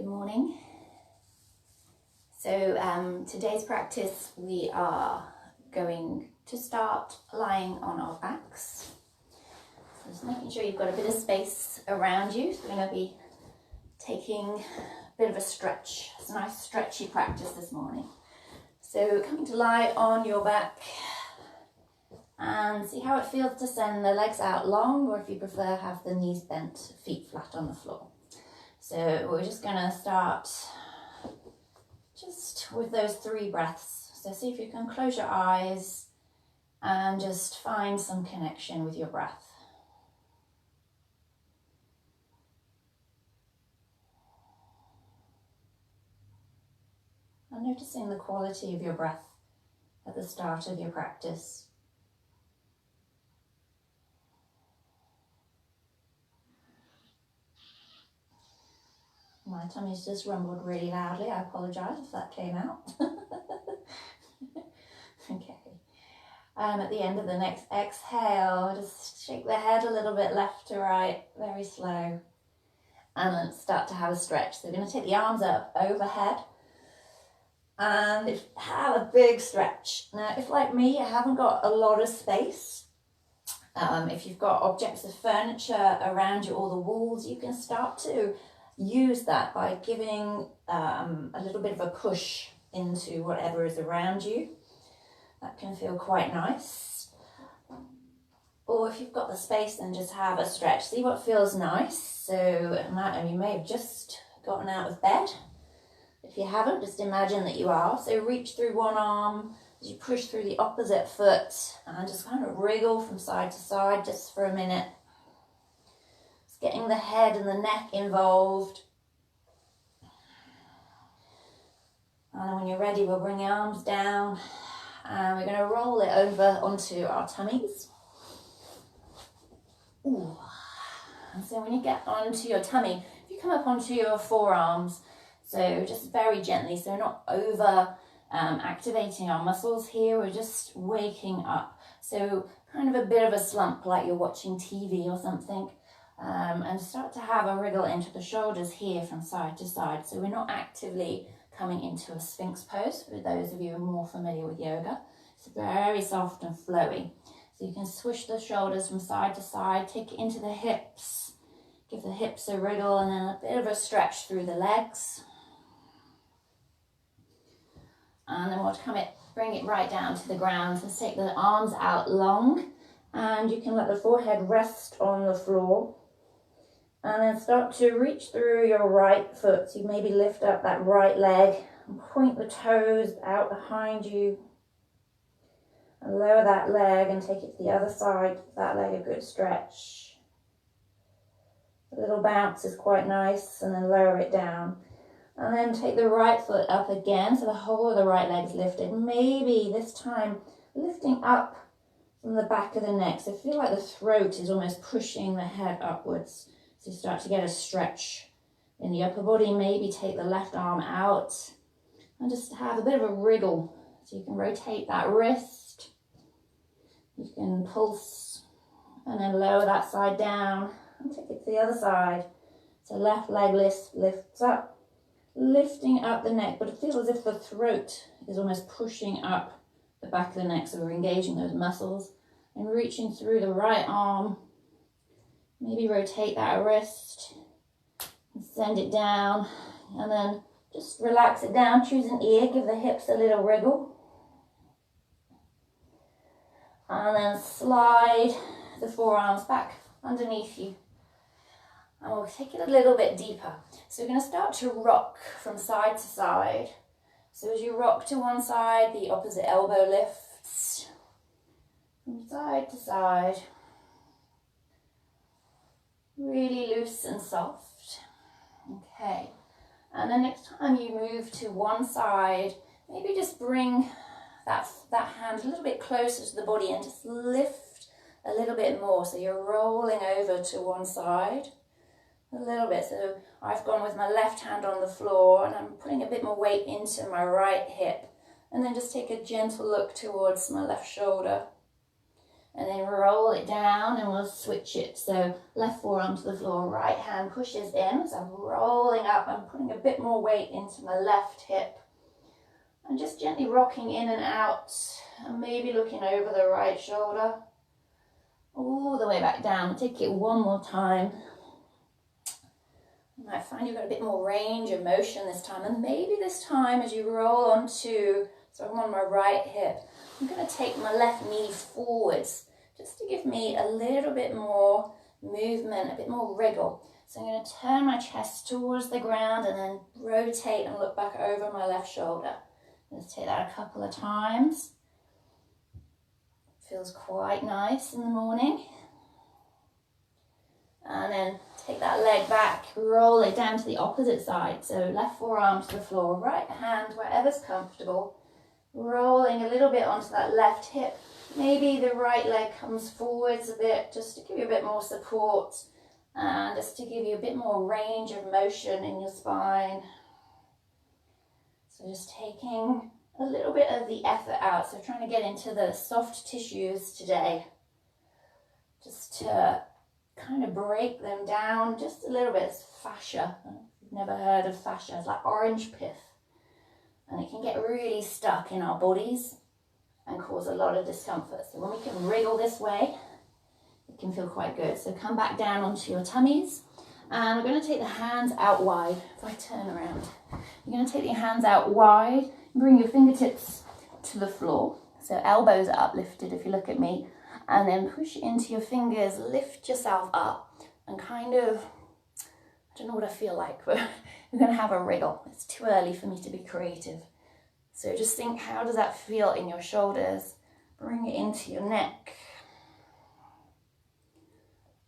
Good morning. So today's practice we are going to start lying on our backs. So just making sure you've got a bit of space around you. So we're going to be taking a bit of a stretch. It's a nice stretchy practice this morning. So coming to lie on your back and see how it feels to send the legs out long, or if you prefer have the knees bent, feet flat on the floor. So we're just going to start just with those 3 breaths. So see if you can close your eyes and just find some connection with your breath. And noticing the quality of your breath at the start of your practice. My tummy's just rumbled really loudly. I apologise if that came out. Okay. At the end of the next exhale, just shake the head a little bit left to right, very slow. And then start to have a stretch. So we're going to take the arms up overhead and have a big stretch. Now, if like me, you haven't got a lot of space, if you've got objects of furniture around you or the walls, you can start to use that by giving a little bit of a push into whatever is around you. That can feel quite nice. Or if you've got the space, then just have a stretch. See what feels nice. So you may have just gotten out of bed. If you haven't, just imagine that you are. So reach through one arm as you push through the opposite foot and just kind of wriggle from side to side just for a minute. Getting the head and the neck involved. And then when you're ready, we'll bring the arms down and we're going to roll it over onto our tummies. Ooh. And so when you get onto your tummy, if you come up onto your forearms, so just very gently, so we're not over activating our muscles here, we're just waking up. So kind of a bit of a slump like you're watching TV or something. And start to have a wriggle into the shoulders here from side to side. So we're not actively coming into a Sphinx pose, for those of you who are more familiar with yoga. It's very soft and flowy. So you can swish the shoulders from side to side, take it into the hips, give the hips a wriggle and then a bit of a stretch through the legs. And then we'll bring it right down to the ground. So take the arms out long and you can let the forehead rest on the floor. And then start to reach through your right foot. So you maybe lift up that right leg and point the toes out behind you. And lower that leg and take it to the other side. Give that leg a good stretch. A little bounce is quite nice, and then lower it down. And then take the right foot up again. So the whole of the right leg is lifted. Maybe this time lifting up from the back of the neck. So feel like the throat is almost pushing the head upwards. So you start to get a stretch in the upper body. Maybe take the left arm out and just have a bit of a wriggle. So you can rotate that wrist. You can pulse and then lower that side down and take it to the other side. So left leg lifts up, lifting up the neck, but it feels as if the throat is almost pushing up the back of the neck. So we're engaging those muscles and reaching through the right arm. Maybe rotate that wrist and send it down, and then just relax it down, choose an ear, give the hips a little wriggle. And then slide the forearms back underneath you. And we'll take it a little bit deeper. So we're going to start to rock from side to side. So as you rock to one side, the opposite elbow lifts from side to side. Really loose and soft. Okay. And the next time you move to one side, maybe just bring that hand a little bit closer to the body and just lift a little bit more. So you're rolling over to one side a little bit. So I've gone with my left hand on the floor and I'm putting a bit more weight into my right hip. And then just take a gentle look towards my left shoulder. and then roll it down, and we'll switch it. So left forearm to the floor, right hand pushes in. So I'm rolling up, I'm putting a bit more weight into my left hip. And just gently rocking in and out, and maybe looking over the right shoulder, all the way back down. Take it one more time. You might find you've got a bit more range of motion this time, and maybe this time as you roll onto, so I'm on my right hip, I'm going to take my left knee forwards, just to give me a little bit more movement, a bit more wriggle. So I'm going to turn my chest towards the ground and then rotate and look back over my left shoulder. Let's take that a couple of times. Feels quite nice in the morning. And then take that leg back, roll it down to the opposite side. So left forearm to the floor, right hand wherever's comfortable. Rolling a little bit onto that left hip. Maybe the right leg comes forwards a bit, just to give you a bit more support and just to give you a bit more range of motion in your spine. So just taking a little bit of the effort out. So trying to get into the soft tissues today. Just to kind of break them down just a little bit. It's fascia. If you've never heard of fascia, it's like orange pith. And it can get really stuck in our bodies and cause a lot of discomfort. So when we can wriggle this way, it can feel quite good. So come back down onto your tummies. And we're going to take the hands out wide. If I turn around, you're going to take your hands out wide, bring your fingertips to the floor. So elbows are uplifted if you look at me. And then push into your fingers, lift yourself up and kind of, I don't know what I feel like, but we're going to have a wriggle. It's too early for me to be creative. So just think, how does that feel in your shoulders? Bring it into your neck.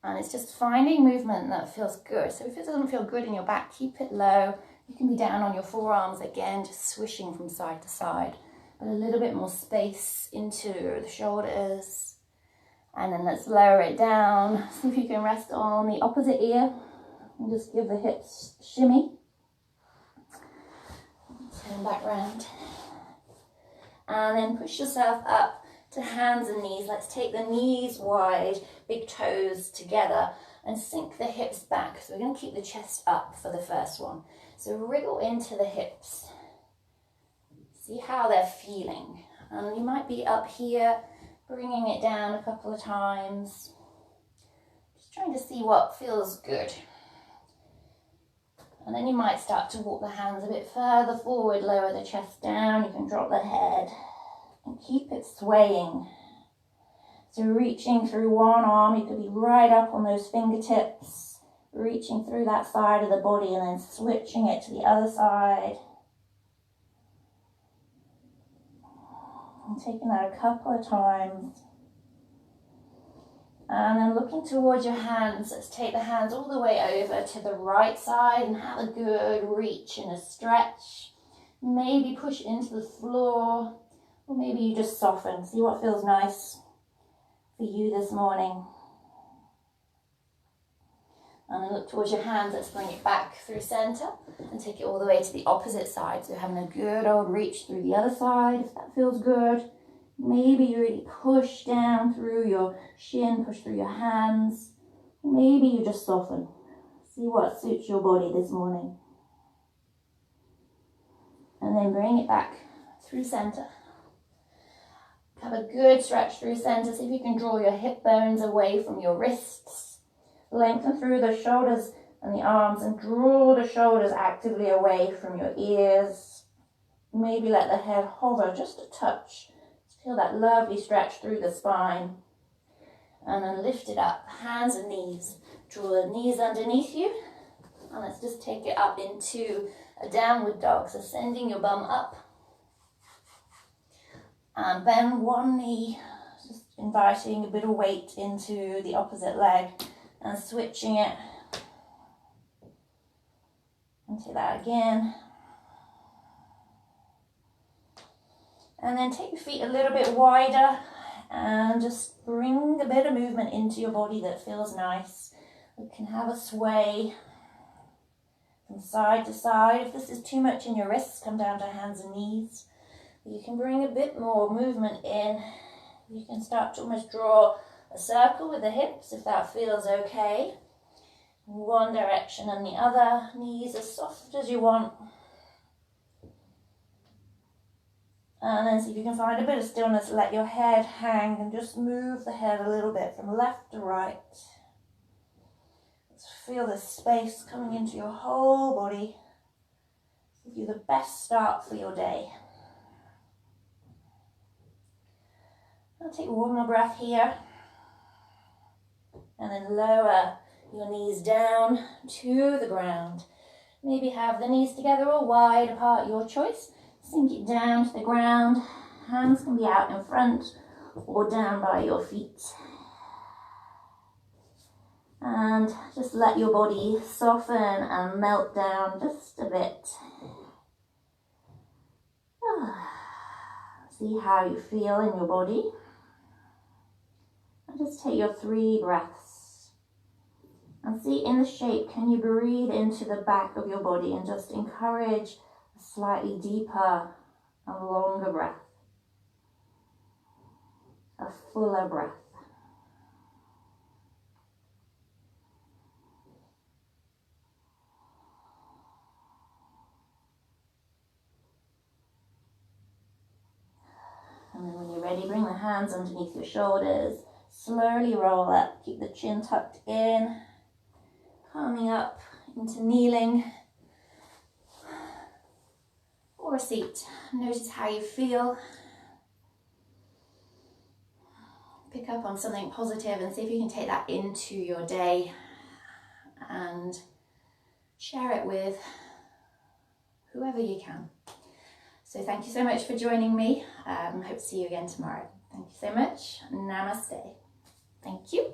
And it's just finding movement that feels good. So if it doesn't feel good in your back, keep it low. You can be down on your forearms again, just swishing from side to side. But a little bit more space into the shoulders. And then let's lower it down. See if you can rest on the opposite ear. And just give the hips a shimmy. Turn back round. And then push yourself up to hands and knees. Let's take the knees wide, big toes together, and sink the hips back. So we're going to keep the chest up for the first one. So wriggle into the hips. See how they're feeling. And you might be up here, bringing it down a couple of times. Just trying to see what feels good. And then you might start to walk the hands a bit further forward, lower the chest down. You can drop the head and keep it swaying. So reaching through one arm, you could be right up on those fingertips, reaching through that side of the body and then switching it to the other side. And taking that a couple of times. And then looking towards your hands, let's take the hands all the way over to the right side and have a good reach and a stretch. Maybe push into the floor, or maybe you just soften. See what feels nice for you this morning. And then look towards your hands, let's bring it back through center and take it all the way to the opposite side. So having a good old reach through the other side, if that feels good. Maybe you really push down through your shin, push through your hands. Maybe you just soften. See what suits your body this morning. And then bring it back through center. Have a good stretch through center. See if you can draw your hip bones away from your wrists. Lengthen through the shoulders and the arms and draw the shoulders actively away from your ears. Maybe let the head hover just a touch. Feel that lovely stretch through the spine. And then lift it up, hands and knees. Draw the knees underneath you. And let's just take it up into a downward dog. So sending your bum up. And bend one knee, just inviting a bit of weight into the opposite leg. And switching it. And take that again. And then take your feet a little bit wider and just bring a bit of movement into your body that feels nice. You can have a sway from side to side. If this is too much in your wrists, come down to hands and knees. You can bring a bit more movement in You can start to almost draw a circle with the hips if that feels okay. One direction and the other. Knees as soft as you want. And then see if you can find a bit of stillness. Let your head hang and just move the head a little bit from left to right. Let's feel the space coming into your whole body. Give you the best start for your day. I'll take one more breath here. And then lower your knees down to the ground. Maybe have the knees together or wide apart, your choice. Sink it down to the ground. Hands can be out in front or down by your feet. And just let your body soften and melt down just a bit. See how you feel in your body. And just take your 3 breaths. And see in the shape, can you breathe into the back of your body and just encourage a slightly deeper and longer breath. A fuller breath. And then when you're ready, bring the hands underneath your shoulders. Slowly roll up. Keep the chin tucked in. Coming up into kneeling. Or a seat. Notice how you feel. Pick up on something positive and see if you can take that into your day. And share it with whoever you can. So thank you so much for joining me. Hope to see you again tomorrow. Thank you so much. Namaste. Thank you.